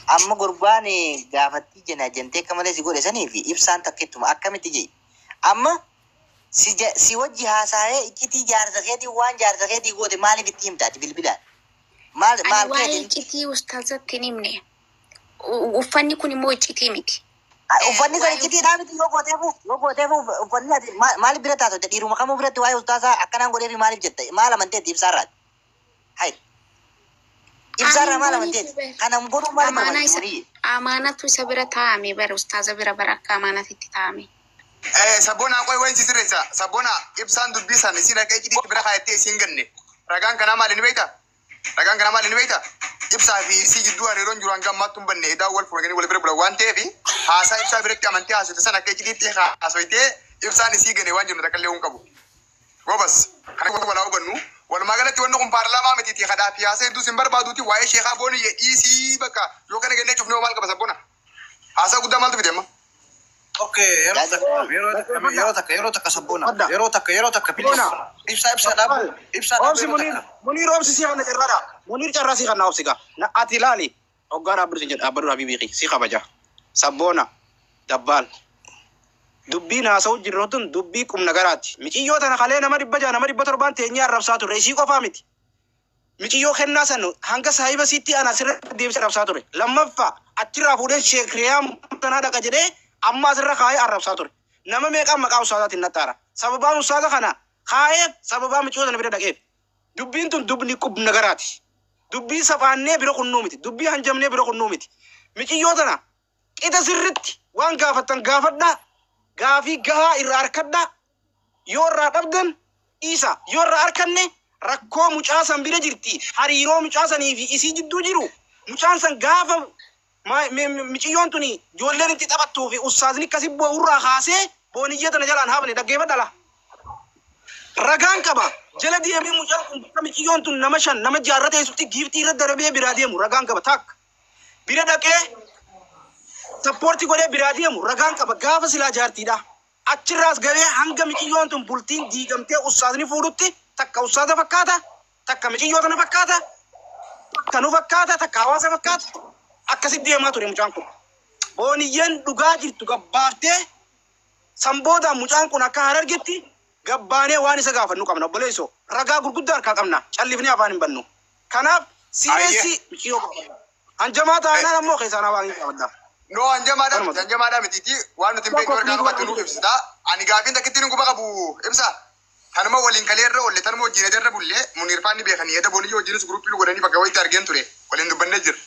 amma gurbaan gaafatti jena jentee kamale si godhe sanii fi ibsaan takkittuma akkamitti jee amma si wajji haasaa'ee iccitii jaarsa keetii waan jaarsa keetii goote maaliif itti himtaati bilbilaan maal waa'ee iccitii ustaazatti hin himne uffanni kun immoo iccitii miti. Uffanni kan iccitii miti yoo gooteefu uffanni ati maaliif bira taasifte dhiiruma kamuu biratti waa'ee ustaazaa akkanaan godheefi maaliif jette maal amanteetti ibsaarraati hayi ibsaarraa maal amanteetti kanam godhuu maal amanteetti amaanatu isa bira taa'ame bara ustaaza bira bara akka amaanatitti taa'ame. Sabona koy wayin sisiresa sabona ibsan dubbi san sina kay kidi bira khayte singanne ragan kana mal ni beita ragan kana mal ni beita ibsa fi si jiddu are ron juran gam matum banne da wal furgani wal bira bula wante bi hasa ibsa bira kamanti hasu sana kay kidi te hasoite ibsa ni sigane wanjunu takalle un kabu gobas kana ko wala bannu wal magalati wonno kum parlama meti ti khada fi hasa du simbar baduti waye sheikha boni ye isi baka yo kana genne chufne mal ka sabona hasa gudda mal tibidema. Okay, yero taka sabona. Yero taka please. Ibsa dabu. Munir om si khana jarrada. Munir jarra si khana ofsiga. Na atilali. Ogara abru habibi si khabaja. Sabona dabbal. Dubbi na saw jirrotun dubbi kum nagarati. Michiyo tana khale na mari baja na mari batorban teenya rabsatu reisi ko famiti. Michiyo khenna sanu hanga sahiba siti ana sir deebsa rabsatu re. Lammafa atira fude shekriyam tana daga jede amma sirra kaaye arrabsaa ture nama meeqa maqaa ustaazaatiin nattaara sababaan ustaaza kana kaaye sababaa micoota na bira dhaqeef dubbiin tun dubni qub nagaraati dubbii safaannee bira qunnuu miti dubbii hanjamnee bira qunnuu miti miciyyoo tana qixa sirritti waan gaafattan gaafadhaa gaafii gahaa irraa harkadhaa yoo irraa dhabdan isa yoo irraa harkanne rakkoo mucaasan bira jirti hariiroo mucaasanii fi isii jidduu jiru mucaasan gaafa michiyoon tuni joolleen itti taphattuu fi ustaazni kasi urraa kaasee booniyyaa tana jalaan haabane dhaggeeffadhala. Ragaan qaba jala deemee mucaan kun bakka michiyoon tun nama 5 nama jaarra teessutti giiftii irra darbee biraa deemu ragaan qaba takka. Bira dhaqee sappoortii godhee biraa deemu ragaan qaba gaafa silaa jaartiidha. Achirraas garee hanga michiyoon tun bultiin diigamtee ustaazni fuudhutti takka ustaaza fakkaata takka michiyyoo tana fakkaata takka nu fakkaata takka hawaasa fakkaata. Akkasitti deemaa ture mucaan kun booniyyeen dhugaa jirtu gabbaaftee sambooda mucaan kun akka harargetti gabbaanee waan isa gaafannu qabna obboleessoo ragaa gurguddaa harkaa qabna callifnee afaan hin bannu kanaaf sireessi miciyoo hanjamaa taanaan ammoo keessaan waan hin qabadda. No hanjamaadha mitiiti waan nuti beeknu warqaa qabatti nuuf ibsita ani gaafiin takkitti nu quba qabu ibsa kanuma waliin kaleerra olle tanuma wajjin edarra bullee munirfaan ni beekanii eda booniyyoo wajjinis guruppii nu godhanii bakka wayitti argeen ture waliin dubbannee jira.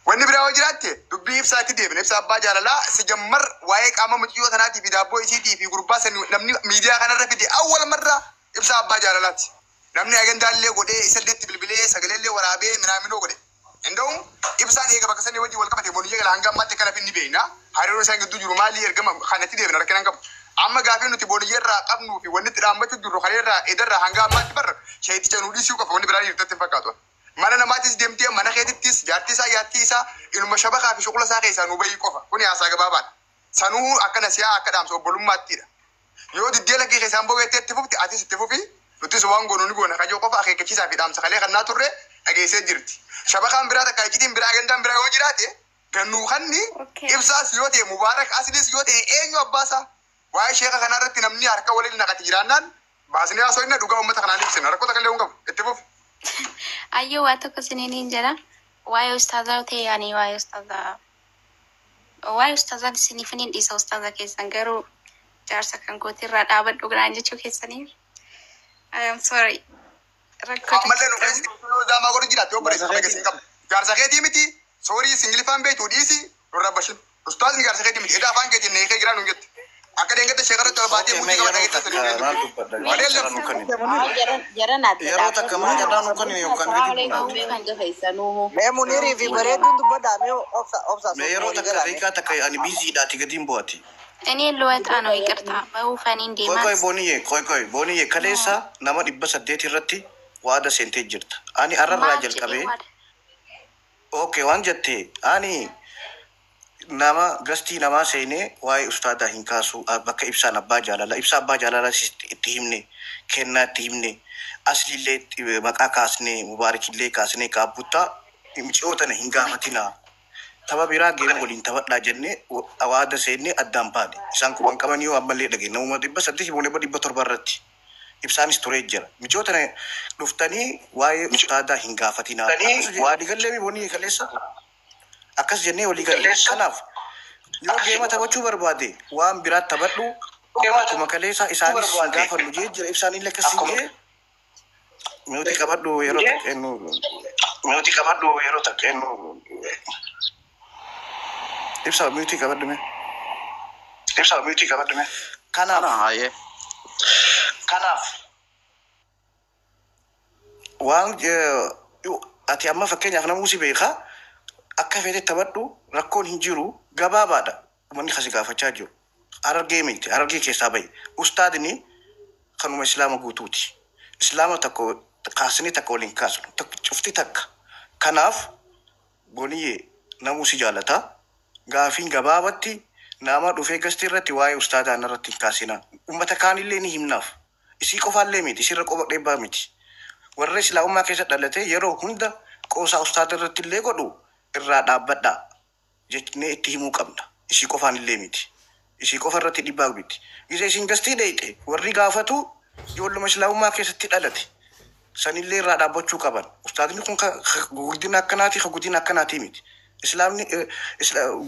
Wanni biraa hojiraatti dubbii ibsaatti deebine ibsa abbaa jaalalaa si jammar waa'ee qaama mucayyoo tanaatii fi daabboo isiitii fi gurbaa sanii namni miidiyaa kanarra fide awwal marra ibsa abbaa jaalalaati. Namni agandaallee godhee isalleetti bilbilee sagaleellee waraabee minaaminoo godhe. Inda'uun ibsaan eega bakka sanii wajjin wal qabate booniyyaa gala hanga ammaatti kana finni beekna. Hariiroo isaan gidduu jiru maalii ergama kanatti deebina rakkinaan qabu. Amma gaafii nuti booniyyaa irraa qabnuu fi wanni itti dhaammachuu jirru kaleerraa edarraa hanga ammaatti barra shayiiticha nuudhiisuu qofa wanni biraa hirtatti hin fakkaatu. Mana namaatis deemtee mana keetittis jaartii isaa yaattii isaa ilma shabakaa fi shuqula isaa keessaa nu bahii qofa kuni haasaa gabaabaadha. Sanuu akkana siyaa akka dhaamsa obbolummaattiidha. Yoo diddeela kee keessaan bobeettee itti fufti atis itti fufi nutis waan goonu ni goona kajoo qofa akeekkachiisaa fi dhaamsa kalee kannaa turre dhageessee jirti. Shabakaan biraa takka icitiin biraa agandaan biraa yoo jiraate gannuu kanni ibsaas yoo ta'e mubaarak asliis yoo ta'e eenyu abbaasaa waa'ee sheeka kanarratti namni harka waliin naqati jiraannaan baasnee haasoo inni dhugaa uummata kanaan ibsina rakkoo takka illee hin qabu itti fufi. Ayo waktu kesini jara, wahai ustazah teh yani wahai ustazah di sini finin isa ustazah kesan garu jarsa kan kotir rada abad dogran aja kesani. I am sorry. Amalle no kasi zama gor jira to bare sa kesin kam. Jarsa ke dimiti sorry single fan be to disi rabashin. Ustaz ni jarsa ke dimiti eda fan ke ne ke gira nunget. Akka dengete shekara to baate muti ka wadai ta Yero taka mana jadanu kan ni me muniri fi baredun dubada me ofsa me yero taka rika taka ani busy da tiga dimboati. Ini luat anu ikerta, mau fanin di mas. Koi boniye kalesa nama dibba saddeet irratti waada sentee jirta. Ani ararraa jalqabee okay waan jette ani nama gastii nama seenee waa'ee ustaadaa hin kaasu bakka ibsaan abbaa jaalala ibsa abbaa jaalala itti himne kennaa itti himne aslillee maqaa kaasnee mubaarikillee kaasnee kaabbuttaa micootana hin gaafatina taba biraa geemu waliin taphadhaa jennee awaada seennee addaan baane. Isaan kuban qaban yoo ammallee dhageenye nama 800 irratti ibsaanis turee jira. Michoota dhuftanii waa'ee ustaadaa hin gaafatinaa. Walii gallee bonii kaleessa akkas jennee walii gallee. Kanaaf yoo geema taphachuu barbaade waan biraa taphadhu akkuma kaleessa isaanis gaafannu jee jira ibsaanii lakkas jee minuutii qabadhu yeroo taqqeennu ibsa minuutii qabadhume kanaaf waan ati amma fakkeenyaaf namuu si beekaa akka fedhe taphadhu rakkoon hin jiru gabaabaadha uummanni kasi gaafachaa jiru harargee miti harargee keessaa bahe ustaadni kanuma islaama guutuuti islaama takko kaasni takka waliin kaasnu cufti takka kanaaf boniyee namuu si jaalata gaafiin gabaabatti nama dhufee gastii irratti waa'ee ustaadaa irratti kaasina ummata kaanillee ni himnaaf isii qofaallee miti isirra qofa dheebbaa miti warra islaamummaa keessa dhalate yeroo hunda qoosaa ustaada irratti illee godhu irraa dhaabbadhaa jechnee itti himuu qabna isii qofaanillee miti isii qofa irratti dhibbaa miti gisee isin gastii dheeyxe warri gaafatu ijoolluma islaamummaa keessatti dhalate sanillee irraa dhaabbachuu qaban ustaadni kun guddina akkanaati guddina akkanaati miti islaamni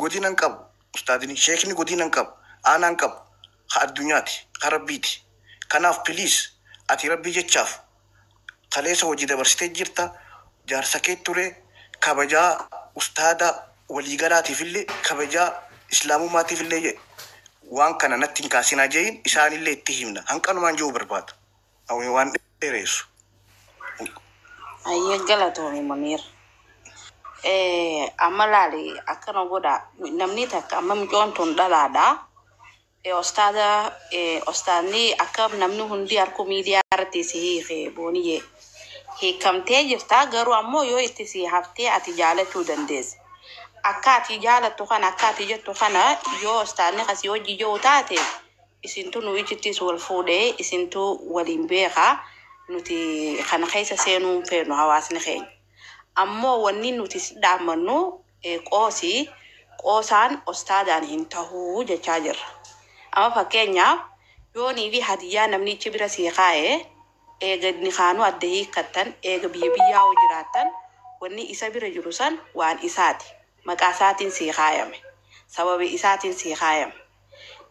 godina hin qabu ustaadni sheekni godina hin qabu aanaa hin qabu addunyaati rabbiiti kanaaf piliis ati rabbii jechaaf kaleessa hojii dabarsitee jirta jaarsa kee ture kabajaa ustaada waliigalaatiif illee kabajaa islaamummaatiif illee waan kana natti hin kaasinaa jeeyin isaanillee itti himna hanqanumaan jiru barbaada waan dheereessu. Ayya galatoomii Munir. Amma laali akkana godha namni takka amma micoon tun dhalaadha. Ustaadni akka namni hundi harku miidiyaa irratti si hiike booniyee. Hiikamtee jirta garuu ammoo yoo itti si haftee ati jaalachuu dandeessa. Akka ati jaalattu kana akka ati jettu kana yoo ustaadni kasi hojii yoo taate isintu nu ijittis wal fuudhee isintu waliin beekaa. Nuti kana keessa seenuun feenu hawaasni keenya ammoo wanni nuti dhaamannu qoosaan ustaadaan hin tahuu jechaa jirra amma fakkeenyaaf yoonii fi hadiyyaa namnichi bira sii kaa'ee eega nikaanuu adda hiikkattan eega biyyaa hoo jiraattan wanni isa bira jiru san waan isaati maqaa isaatiin sii kaayame sababii isaatiin sii kaayame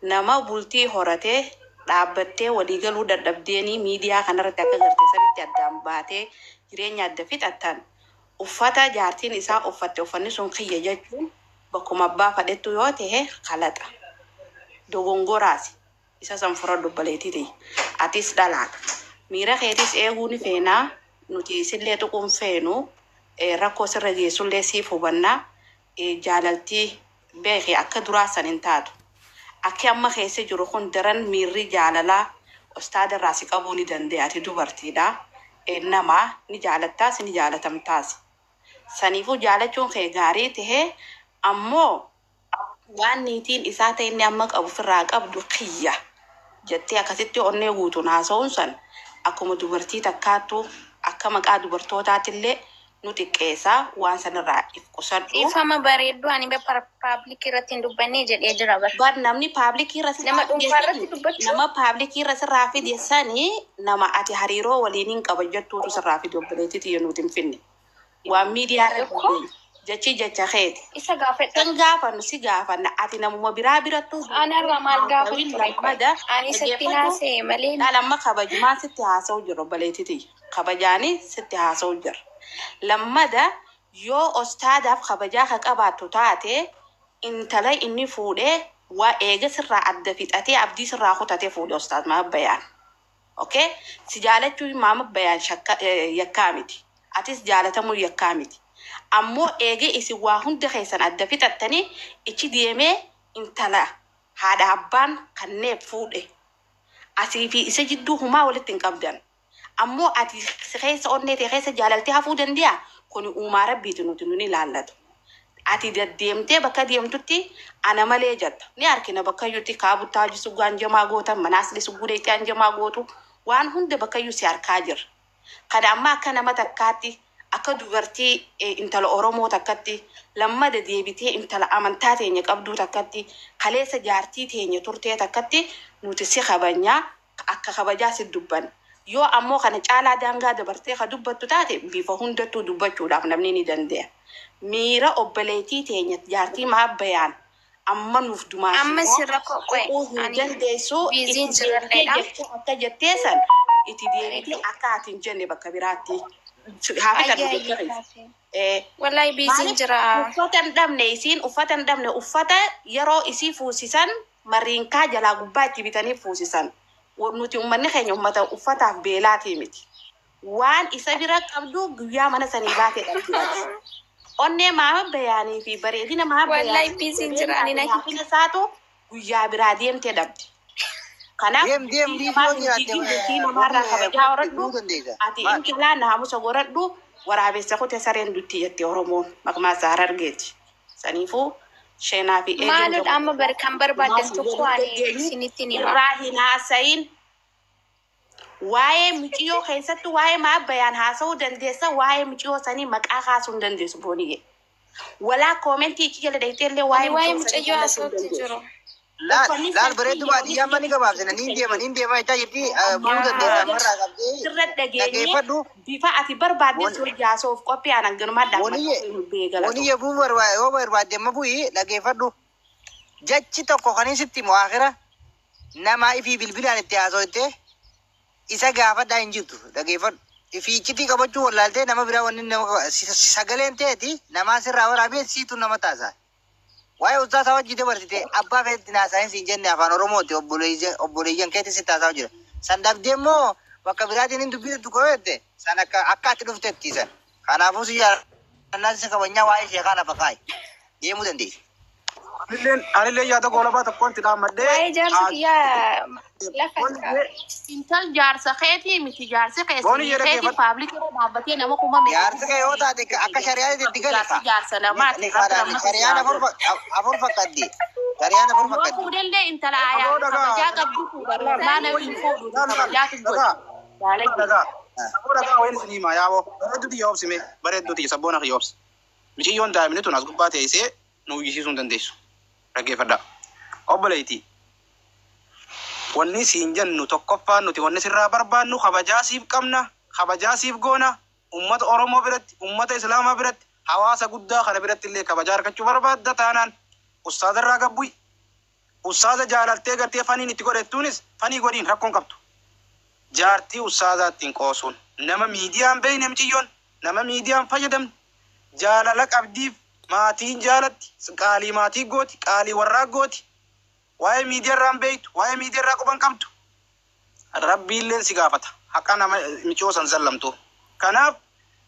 nama bultii horatee dhaabbattee waliigaluu dadhabdeeni miidiyaa kanarratti akka gartee sanitti addaan baatee jireenya adda fixattan uffata jaartiin isaa uffatte uffanni sun kiyya jechuun bakkuma abbaa fadhettu yoo ta'e kalaxa dogongoraasi isa san fura dubbaleetiti atis dhalaadha miira keetis eeguu ni feenaa nuti isillee tuquun feenu rakkoo sirra geessullee siif hubannaa jaalaltii beekee akka duraa san hin taatu akka amma keessa jiru kun daran miirri jaalalaa ustaada irraa si qabuu ni dandeenya ati dubartiidha nama ni jaalattaas ni jaalatamtaas saniifuu jaalachuun kee gaarii tahee ammoo waan niitiin isaa ta'e inni amma qabu firraa qabdu kiyya jettee akkasitti onnee guutuun haasa'uun san akkuma dubartii takkaattu akka maqaa dubartootaatillee nuti xiqqeessaa waan sanirraa if qusadhu. Ifama bareedduu ani paablikii irratti hin dubbanne jedhee jira bara. Bar namni paablikii irratti nama dhuunfaarratti dubbachuu nama paablikii irratti sirraa fideessanii nama ati hariiroo waliin hin qabajjattuutu sirraa fide obboleettii nuti hin finne. Waan miidiyaa irratti jecha keeti. Isa gaafadha. Kan gaafannu si gaafanna ati namuma biraa birattu. Anarraa maal gaafadhu? Ani sitti haasa'e malee. Lamma kabajumaan sitti haasa'u jiru obboleettii. Kabajaanii sitti haasa'u jira. Lammada yoo ustaadaaf kabajaa ka qabaattu taate intala inni fuudhee waa eega sirraa adda fixatee abdii sirraa kutatee fuudhee ustaad maama bayaan. Okay? Si jaalachuu maama bayaan yakkaa miti. Atis jaalatamuu yakkaa miti. Ammoo eega isin waa hunda keessan adda fixattanii ichi deemee intala haadha abbaan kanneen fuudhe. Asii fi isa jidduu humaa walitti hin qabdan. Ammoo ati keessa onnee ta'e keessa jaalaltee hafuu dandeenya kun uumaa rabbiitu nuti nuni ilaallatu. Ati deddeemtee bakka deemtutti ana malee jetta. Ni arkina bakka yuutti kaabuttaa jisu gaanjamaa gootan manaasli suguudeetti anjamaa gootu waan hunda bakka yuu si harkaa jira. Kana amma akka nama takkaatti akka dubartii intala Oromoo takkatti lammada deebitee intala amantaa teenya qabduu takkatti kaleessa jaartii teenya turtee takkatti nuti si kabajnaa akka kabajaa si dubban yoo ammoo kana caalaa daangaa dabartee ka dubbattu taate bifa hundattuu dubbachuudhaaf namni ni danda'a miira obboleettii teenya jaartii maabbayaan amma nuuf dumaa amma sirra qoqqoe ani dandeessu biizii jirredha akka jetteessan itti deebitee akka atiin jenne bakka biraatti haafi kan dubbatu wallahi biizii jira uffata hin dhabne uffata yeroo isii fuusisan mariinkaa jalaa gubbaa itti bitanii fuusisan nuti ummanni keenya ummata uffataaf beelaatii miti waan isa bira qabdu guyyaa mana sanii baatee dhabdi onnee maama bayaanii fi bareedina maama wallahi biizii jira ani na hafina saatu guyyaa biraa deemtee dhabdi kanaaf namarraa kabajaa horadhu ati intalaa naamusa godhadhu waraabessa kute sareen dutti jette Oromoon maqmaa isaa Harargeeti saniifuu sheenaa fi maaludha amma kan barbaadan tokko ani isinitti ni irraa hin haasayin waa'ee muciyyoo keessatti waa'ee maabbayaan haasa'uu dandeessa waa'ee muciyyoo sanii maqaa kaasuu hin dandeessu booniyye walaa koomentii iki jala dayteellee waa'ee muciyyoo haasa'utti jiru laal bareedu baadiyyaa mani gabaabsina niin deema jechaa jirti bu'uu dandeessa marraa qabdee sirra dhageeffadhu bifa ati barbaadde soo jaasoof qophii aanan ganumaa Boniyye buu yoo barbaadde amma bu'ii dhageeffadhu jachi tokko kan isitti mu'aakhira namaa ifii bilbilaan itti haasa'utte isa gaafadhaa hin jirtu dhageeffadhu ifiichitii qabachuu wallaaltee nama biraa wanni sagaleen ta'eeti namaa sirraa waraabee siitu nama taasisaa. Waa'ee ustaas hawajjite barsiite abbaa feetti naasaayin siin jenne afaan Oromooti obboleeyyan keetti si taasisaa jira. San dhabdee immoo bakka biraatiin hin dubbiftu koyeette san akka ati dhuftetti san. Kanaafuu si jaalannaa si kabajnaa waa'ee sheekaa lafa kaa'i deemuu dandeessi. Anillee yaada goolabaa tokkoon itti dhaammadhee. waa'ee jaarsa kiyyaa lafa intal jaarsa keetii miti jaarsi keetii paablika dhaabbatee nama kuma Jaarsi kee yoo taate akka shari'aatti itti galefa. jaarsa namaati Shari'aan afur fakkaatti. Shari'aan afur fakkaatti. fuudhellee intala aayaa kabajaa qabdu maana hin fuudhu kabajaatu godhu Dhagaa wayin isin himaa yaaboo bareedduuti yoobsime bareedduuti sabboona yoobsi. Miciyyoon daa'imni tun as gubbaa teessee nu uyyisiisuu hin dandeessu. Dhaggeeffadhaa. Obboleettii. Wanni siin jennu tokkoffaan nuti wanni sirraa barbaannu kabajaa siif qabna, kabajaa siif goona, ummata Oromoo biratti, ummata Islaamaa biratti, hawaasa guddaa kana biratti illee kabajaa argachuu barbaadda taanaan ustaaza irraa gabbu'i. Ustaaza jaalaltee gartee faniin itti godhettuunis fanii godhiin rakkoon qabdu. Jaartii ustaazaatti hin qoosuun nama miidiyaan beeyne miciyyoon nama miidiyaan fayyadamne jaalala qabdiif maatiin jaalatti qaalii maatii gooti qaalii warraa gooti. Waa'ee miidiyaarraan beeytu, waa'ee miidiyaarraa quban qabdu. Rabbiilleen si gaafata. Haqa nama micoo san sallamtu. Kanaaf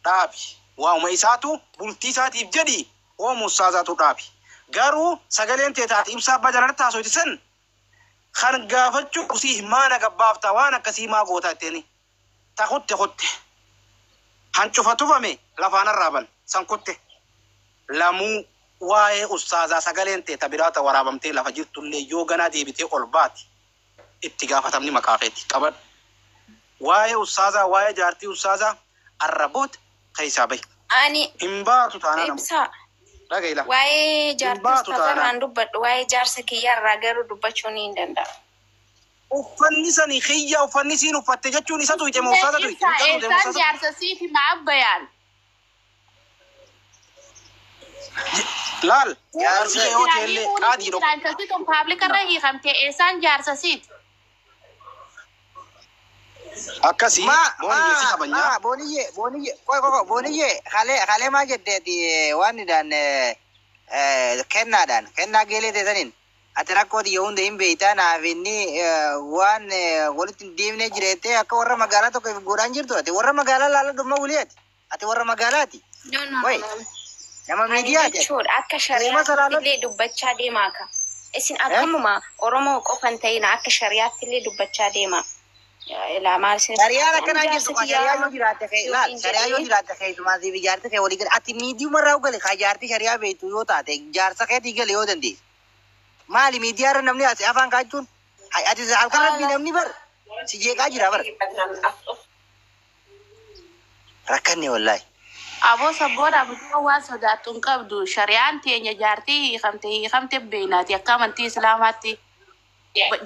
dhaabi. Waa'uma isaatu bultii isaatiif jedhi oomu ustaazaatu dhaabi. Garuu sagaleen teetaati ibsaa abbaa jalatti haasofti san kan gaafachuu kusii maana gabbaafta waan akkasii maa goota itteeni. Ta kutte. Hancufa tufame lafaan arraaban san kutte. Lamuu waa'ee ustaazaa sagaleen teeta biraata waraabamtee lafa jirtullee yoo ganaa deebitee ol baati itti gaafatamni maqaa keeti qaban. Waa'ee ustaazaa waa'ee jaartii ustaazaa arraboota keessaa bahi. ani Hin baatu taanaa namu. ibsa Dhagaila. waa'ee jaarsa ustaazarraan dubbadhu waa'ee jaarsa kiyyaarraa garuu dubbachuu ni hin danda'u. Uffanni sanii xiyyaa uffanni siin uffatte jechuun isa tuyte moo ustaaza tuyte? eessaan jaarsa siifi maabbayaan Laal. Jaarsi kee yoo teellee qaadii dhokku. intalti tun paablikarra hiikamte eessaan jaarsa siiti Akkasii booniyye si kabajnaa. Boniyye halee maa jetteeti waan idaan kennaa geelee teessaniin ati rakkooti yoo hunda hin beeytaa naaf inni waan walitti hin deemnee jireettee akka warra magaalaa tokko godhaan jirtu ati warra magaalaa laala dhumma wuliyaati ati warra magaalaati. Wai nama miidiyaati. Jechuudha akka shari'aatti illee dubbachaa deemaa ka. Isin akkamuma Oromoo qofan ta'ina akka shari'aatti illee dubbachaa deemaa. Shari'aan akkanaa jirtu shari'aa yoo jiraatte kee laal shari'aa yoo jiraatte keessumaa siif ijaarte kee walii gala ati miidiyumarraa gale kaa jaartii shari'aa beektu yoo taate jaarsa keetii gale yoo dandeesse. Maali miidiyaarra namni asi afaan kaachuun ati halkan rabbii namni bar si jeeqaa jira bar. Rakkanne wallaahi. Abo sabboon abduu waan sodaattuun qabdu shari'aan teenya jaartii hiikamte beeynaati akka amantii islaamaatti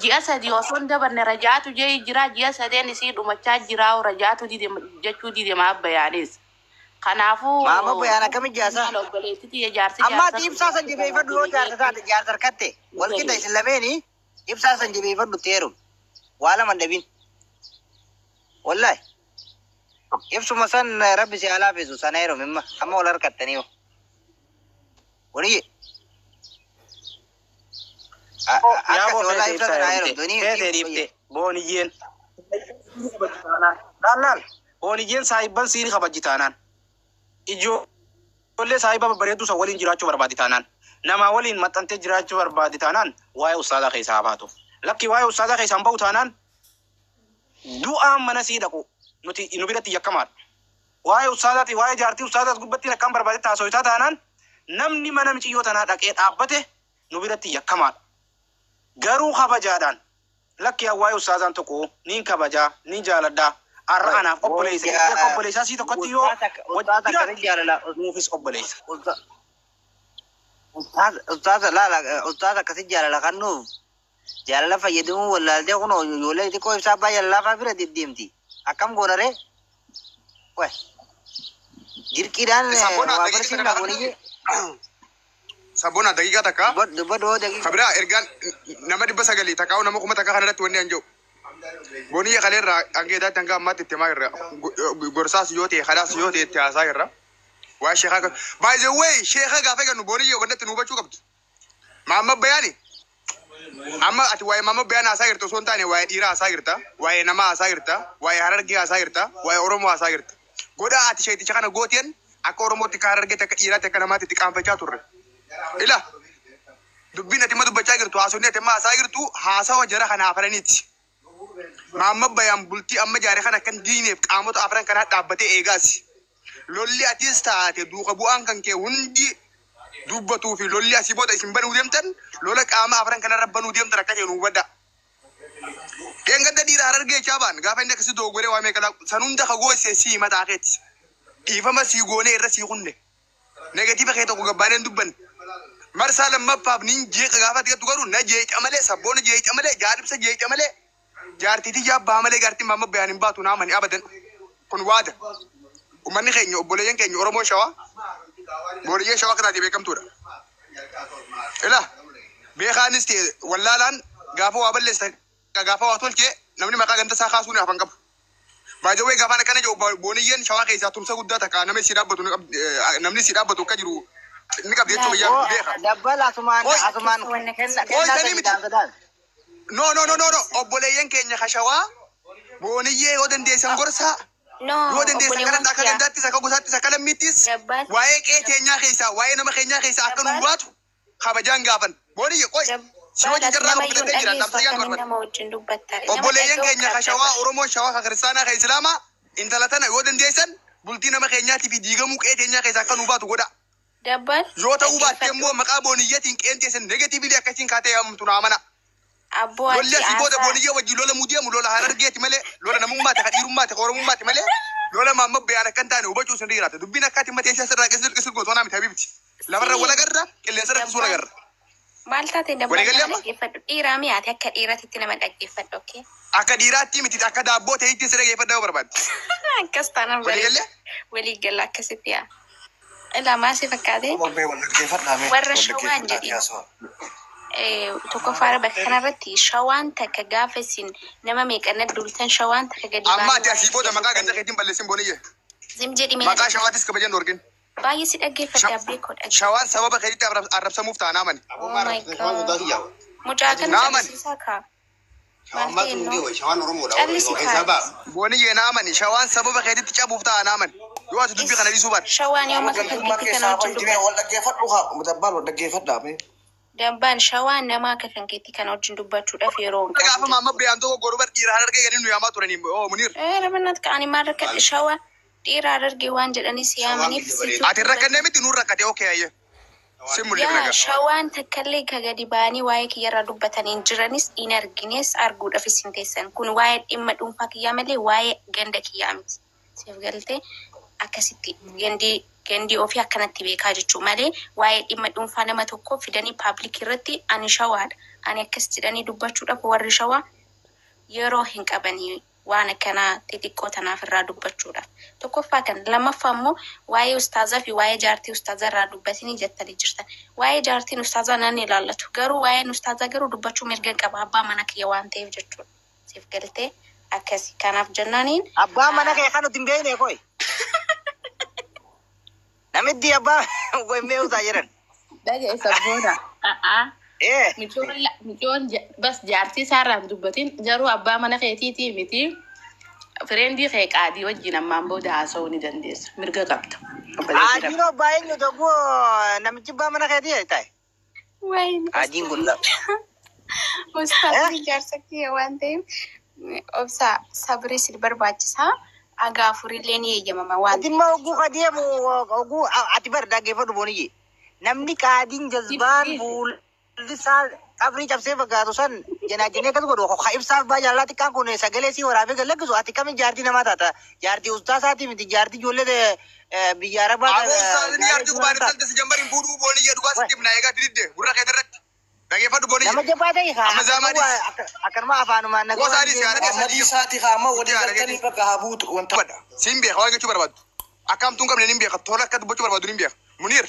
ji'a sadii osoo hin dabarne rajaatu jee jira ji'a sadeen isii dhumachaa jira rajaatu jechuu dide maabayaanis. Kanaafuu maama bayaan akkami jaasa obboleettii jaartii amma ibsaa san jibeeffadhu yoo jaarsa taate jaarsa harkatte wal qixa isin lameeni ibsaa san jibeeffadhu teeru waa lama dhabin wallahi ibsuma san rabbi si alaafisu sana yeroo mimma amma wal harkattaniyo wani akkas wallahi ibsaa sana yeroo doni booniyyeen laal booniyyeen saayibban siini kabajjitaanaan ijoollee saayiba babbareedduu san waliin jiraachuu barbaadi taanaan nama waliin maxxantee jiraachuu barbaadi taanaan waa'ee ustaadaa keessaa habaatu lakki waa'ee ustaadaa keessaan bahu taanaan du'aan mana sii dhaqu nuti nu biratti yakkamaadha waa'ee ustaadaati waa'ee jaartii ustaadaas gubbattiin akkaan barbaade taasoyitaa taanaan namni mana miciyyoo tanaa dhaqee dhaabbate nu biratti yakkamaadha garuu kabajaadhaan lakki waa'ee ustaadaan tokko niin kabajaa niin jaaladhaa arra anaaf obboleessa sii tokkotti yoo nuufis obboleessa. Ustaaza akkasi jaalala kannuuf jaalala fayyadamuu wallaaltee kun ijoollee xiqqoo ibsaa baay'ee laafaa bira deddeemti. Akkam goonaree? Waay. Jirqiidhaan waa barsiifna gooniyye. Sabboona daqiiqaa takka. Dubbadoo daqiiqa. Kabira ergaan nama 900 takkaa'u nama 1000 takka kanarratti wanni an jiru. Boniyya kaleerraa hangeetaatti hanga ammaatti itti himaa irra gorsaas yoo ta'e khalaas yoo ta'e itti haasaa irra waa sheekaa by the way sheekaa gaafa eegannu boniyya wandatti nu hubachuu qabdu maamma bayaani amma ati waa'ee maamma bayaan haasaa jirta osoo hin taane waa'ee dhiiraa haasaa jirta waa'ee namaa haasaa jirta waa'ee harargee haasaa jirta waa'ee oromoo haasaa jirta godhaa ati sheeticha kana gooteen akka oromootti akka harargeetti akka dhiiraatti akka namaatti itti qaanfachaa turre ila dubbiin ati ma dubbachaa jirtu haasonni ati ma haasaa jirtu haasawa jara kana afaraniiti. Maamma bayaan bultii amma jaaree kana kan diineef qaamota afran kanaa dhaabbatee eegaas. Lolli atis taate duuka bu'aan kan kee hundi dubbatuu fi lolli asii booda isin banuu deemtan lola qaama afran kanarra banuu deemtan akka jennu hubadha. Keen gadda dhiira harargee chaabaan gaafa inni akkasii dogoggoree waa meeqa san hunda kagoosee sii mataa keetti. Dhiifama sii goonee irra sii kunne. Negatiiva kee tokko gabbaaneen dubban. Marsaa lammaffaaf nin jeeqa gaafa xiqqatu garuu na jeeqa malee sabboona jeeqa malee jaaribsa jeeqa malee. Jaartiitii jaabbaa malee jaartiin maamma bayaan hin baatu naamani abadan kun waada ummanni keenya obboleeyyan keenya oromoo shawaa booriyyee shawaa kanaati beekamtuudha ila beekaanis ta'e wallaalaan gaafa waa balleessa gaafa waa tolchee namni maqaa ganta isaa kaasuu ni hafan qabu baajawee gaafaan akkana jedhu booniyyeen shawaa keessaa tumsa guddaa takka namni si dhaabbatu akka jiru ni qabdi jechuu biyyaa beeka dabbala asumaan kenna No. Obboleeyyan keenya kashawaa booniyyee yoo dandeessan gorsaa. Yoo dandeessan kanatti akka gandaattis akka gosaattis akka lammiittis waa'ee qe'ee keenyaa keessaa waa'ee nama keenyaa keessaa akka nu baatu kabajaan gaafan. Booniyyee qoy. Si wajjin jarraa kan filatee jira dhaabsiyaan barbaada. Obboleeyyan keenya kashawaa Oromoo shawaa ka kiristaanaa ka Islaamaa intala tana yoo dandeessan bultii nama keenyaatii fi diigamuu qe'ee keenyaa keessaa akka nu baatu godha. Yoo ta'uu baatte immoo maqaa booniyyeetiin qe'een teessan negatiivili akkasiin kaatee yaamtu naa mana. Lolli asii booda booniyyaa wajjin lola mudeemu lola harargeeti malee lola namummaati ka dhiirummaati ka oromummaati malee lola maamma bayaan akka hin taane hubachuu sin dhiiraate dubbiin akkaati matee isaa sirraa qisir gootoonaa miti habiibti lafarra wal agarra qilleensa irratti suun agarra. Maal taate dabalataa dhaggeeffadhu dhiiraa mi'aate akka dhiiraatti nama dhaggeeffadhu okkee. Akka dhiiraatti miti akka daabboo ta'e ittiin si dhaggeeffadhaa barbaaddi. Akkas taanaan walii galla akkasitti yaa. Ilaa maasii fakkaatee warra shawaan jedhi. Tokkoffaara bakka kanarratti shawaan takka gaafa isin nama meeqanna dultan shawaan takka gadi baay'ee. Amma ati asii booda maqaa ganda keetiin balleessin booniyye. Zim jedhi mee. Maqaa shawaatis kabajan dorgin. Baay'ee si dhaggeeffadhe abbee koodha. Shawaan sababa keetitti arrabsamuuf ta'a naamani. Mucaa kan callisiisaa kaa. Shawaan Oromoodha. Booniyye naamani shawaan sababa keetitti cabuuf ta'a naamani. Yoo ati dubbii kana dhiisuu baate. Shawaan yoo maka kan kana wajjin dubbatu. Wal dhaggeeffadhu haa mutabbaan wal dhaggeeffadhaa. Dambaan shawaan nama akka kan keetti kana wajjin dubbachuudhaaf yeroo hin qabu. Gaafa maamma bayaan tokko gorba dhiira harargee gadi nu yaamaa turanii Muniir. Ramanat ka'anii maal rakkate shawaan dhiira harargee waan jedhanis yaamaniif. Ati rakkannee miti nuun rakkate ookee ayye. Yaa shawaan takkallee ka gadi ba'anii waa'ee kiyyarraa dubbatanii jiranis hin argines arguudhaaf isin teessan kun waa'ee dhimma dhuunfaa kiyyaa malee waa'ee ganda kiyyaa miti. Siif galtee akkasitti gandii ofii akkanatti beekaa jechuu malee waa'ee dhimma dhuunfaa nama tokko fidanii paabliik irratti ani shawaadha ani akkas jedhanii dubbachuudhaaf warri shawaa yeroo hin qabanii waan akkanaa xixiqqoo tanaaf irraa dubbachuudhaaf. Tokkoffaa kan lammaffaa immoo waa'ee ustaazaa fi waa'ee jaartii ustaazaa irraa dubbatanii jettanii jirtan. Waa'ee jaartiin ustaazaa nan ilaallatu garuu waa'een ustaazaa garuu dubbachuu mirga qaba abbaa mana kiyya waan ta'eef jechuudha. Siif galtee akkasi kanaaf jennaaniin abbaa mana kee kan nuti hin beekne koy. Namitti abbaa goymee utaa jiran. Daga isa booda. Micoon bas jaartii isaarraan dubbatiin garuu abbaa mana keetiitii miti firendii kee qaadii wajjin ammaan booda haasa'uu ni dandeessa. Mirga qabda. Adiin abbaa eenyu tokko namichi abbaa mana keetii ta'e. Adiin kun Ustaazii jaarsa kiyya waan ta'eef obsa sabrii si barbaachisaa. Aga furillee ni eeyyamama waan. Ati ma oguu qadeemu oguu ati bar dhaggeeffadhu booniyye. Namni qaadiin jazbaan buullisaa qabrii cabsee fakkaatu san janaajinee akkas godhu ho'a ibsaaf baay'ee xiqqaan kun sagalee si waraabee galaggisu ati kami jaartii namaa taata jaartii ustaasaati miti jaartii ijoollee biyya arabaa. Aboo ustaasni jaartii kubaan irratti si jambariin fuudhuu booniyye dhugaa sitti himna eegaa dididde gurra kee irratti. Dhaggeeffadhu booniyye. Nama jabaa ta'e akkanuma afaanumaan nagaa. Gosaadhi siyaara keessa Amadi isaati qaama walii galtanii bakka habuutu wanta. Siin beeka waan jechuu barbaadu. Akkamtuun qabne ni beeka tola akka dubbachuu barbaadu ni beeka. Munir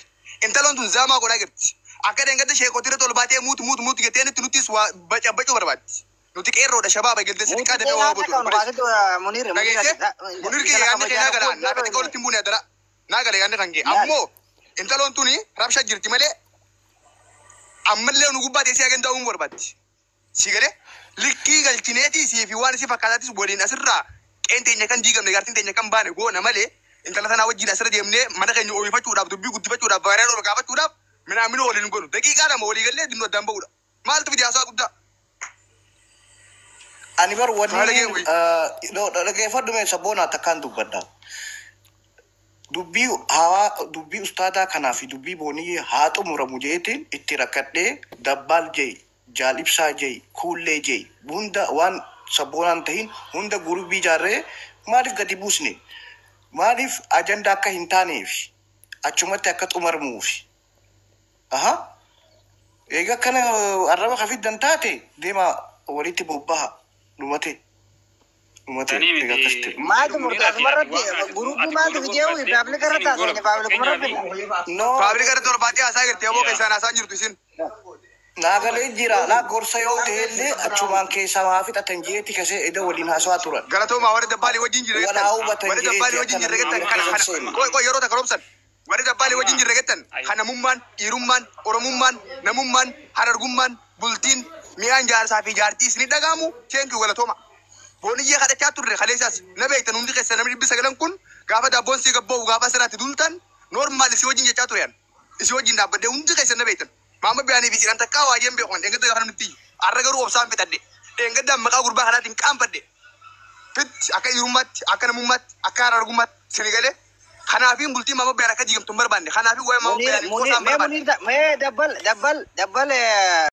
intaloon tun zaamaa godhaa jirti. Akka deengatti sheekotii irratti ol baatee muutu jettee nuttis waa bacabachuu barbaaddi. Nuti qeerroodha shabaaba galtee sidi qaadamee waa botu. Munir kee yaadni kee naa galaan naa fedhe walitti hin buune adara. Naa gala yaadni kan kee ammoo intaloon tuni rabsha jirti malee ammallee nu gubbaa teessee hagan ta'uun barbaaddi. Si galee likkii galchineetii siifi waan si fakkaataatis waliin asirraa qeen teenya kan diigamne gaartiin teenya kan baane goona malee intala sanaa wajjin asirra deemnee mana keenya ooyifachuudhaaf dubbii guddifachuudhaaf baay'inaan ol kaafachuudhaaf minaamini waliin godhu daqiiqaa lama walii gallee dinnu addaan ba'uudha. Maaltu fide haasaa guddaa? Ani bar wani dhaggeeffadhu mee sabboonaa takkaan dubbadha. Dubbii ustaadaa kanaa fi dubbii boonii haa xumuramu jeetiin itti rakkadhee dabbaal jee jaalibsaa jee kuullee jee hunda waan sabboonaan tahin hunda gurubii jaarree maaliif gadi buusne maaliif ajandaa akka hin taaneef achumatti akka xumuramuuf. Egaa kana arraba kafiddan taate deema walitti bobbaha dhumate. Egaa akkasitti. Maaltu murtaasa marratti gurubii maaltu fideewu paablika irra taasise paablika marratti. Paablika irratti ol baatee haasaa jirti aboo keessaan haasaa jirtu isin. Naagalee jira naa gorsa yoo ta'ellee achumaan keessaa maa fixatan jeetti kasee eda waliin haasawaa turan. Galatoomaa warri dabbaalii wajjin jirre Walaa hubatan warri dabbaalii wajjin jirre gettan kana qoy yeroo takka roobsan warri dabbaalii wajjin jirre gettan kanamummaan dhiirummaan oromummaan namummaan harargummaan bultiin mi'aan jaarsaa fi jaartii isin dhagaamu keenki galatooma. Booniyyee kadhachaa turre kaleessaas na beektan hundi keessa namni 9 kun gaafa daabboon si gabboo gaafa sirraatti dultan normaal si wajjin jechaa turean isi wajjin dhaabbadde hundi keessa na beektan. Mama biani bisiran takka wajen be on denga daga nuti arraga ru obsan fitadde denga da maka gurba hadatin kampade fit aka yumat aka namumat aka arargumat senegale khanafi bulti mama be araka jigam tumbar bande khanafi way mama be ani ko sambar bande me dabbal